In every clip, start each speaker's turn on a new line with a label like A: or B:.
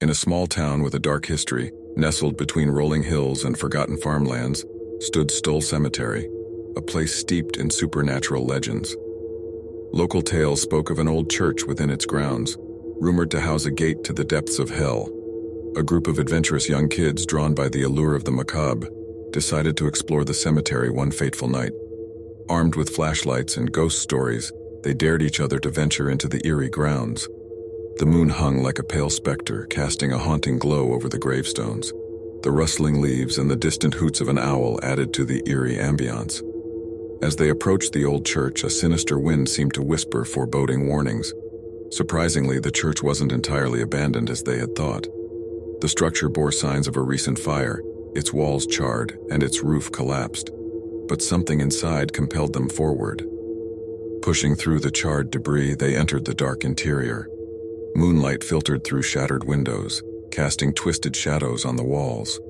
A: In a small town with a dark history, nestled between rolling hills and forgotten farmlands, stood Stoll Cemetery, a place steeped in supernatural legends. Local tales spoke of an old church within its grounds, rumored to house a gate to the depths of hell. A group of adventurous young kids, drawn by the allure of the macabre, decided to explore the cemetery one fateful night. Armed with flashlights and ghost stories, they dared each other to venture into the eerie grounds. The moon hung like a pale specter, casting a haunting glow over the gravestones. The rustling leaves and the distant hoots of an owl added to the eerie ambiance. As they approached the old church, a sinister wind seemed to whisper foreboding warnings. Surprisingly, the church wasn't entirely abandoned as they had thought. The structure bore signs of a recent fire, its walls charred and its roof collapsed. But something inside compelled them forward. Pushing through the charred debris, they entered the dark interior. Moonlight filtered through shattered windows, casting twisted shadows on the walls.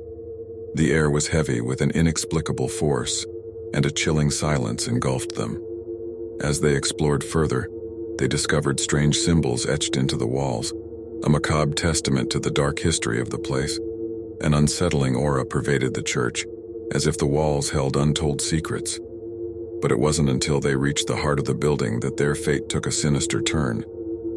A: The air was heavy with an inexplicable force, and a chilling silence engulfed them. As they explored further, they discovered strange symbols etched into the walls, a macabre testament to the dark history of the place. An unsettling aura pervaded the church, as if the walls held untold secrets. But it wasn't until they reached the heart of the building that their fate took a sinister turn.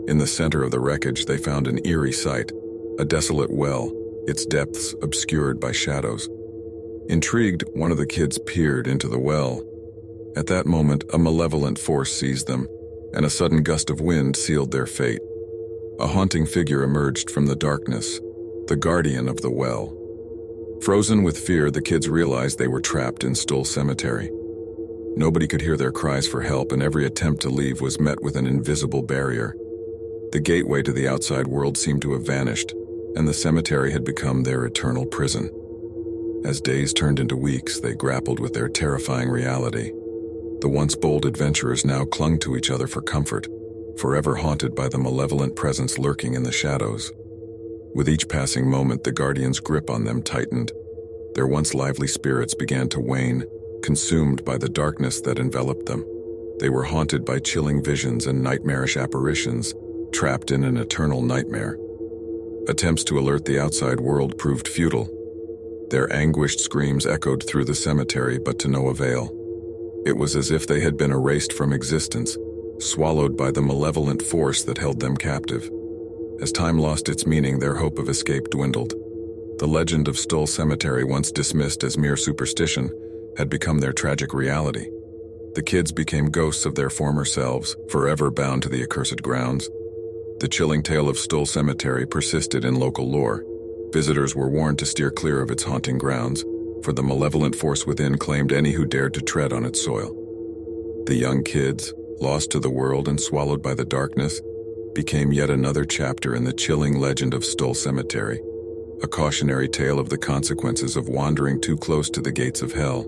A: In the center of the wreckage, they found an eerie sight, a desolate well, its depths obscured by shadows. Intrigued, one of the kids peered into the well. At that moment, a malevolent force seized them, and a sudden gust of wind sealed their fate. A haunting figure emerged from the darkness, the guardian of the well. Frozen with fear, the kids realized they were trapped in Stoll Cemetery. Nobody could hear their cries for help, and every attempt to leave was met with an invisible barrier. The gateway to the outside world seemed to have vanished, and the cemetery had become their eternal prison. As days turned into weeks, they grappled with their terrifying reality. The once bold adventurers now clung to each other for comfort, forever haunted by the malevolent presence lurking in the shadows. With each passing moment, the Guardian's grip on them tightened. Their once lively spirits began to wane, consumed by the darkness that enveloped them. They were haunted by chilling visions and nightmarish apparitions, trapped in an eternal nightmare. Attempts to alert the outside world proved futile. Their anguished screams echoed through the cemetery, but to no avail. It was as if they had been erased from existence, swallowed by the malevolent force that held them captive. As time lost its meaning, their hope of escape dwindled. The legend of Stoll Cemetery, once dismissed as mere superstition, had become their tragic reality. The kids became ghosts of their former selves, forever bound to the accursed grounds. The chilling tale of Stoll Cemetery persisted in local lore. Visitors were warned to steer clear of its haunting grounds, for the malevolent force within claimed any who dared to tread on its soil. The young kids, lost to the world and swallowed by the darkness, became yet another chapter in the chilling legend of Stoll Cemetery, a cautionary tale of the consequences of wandering too close to the gates of hell.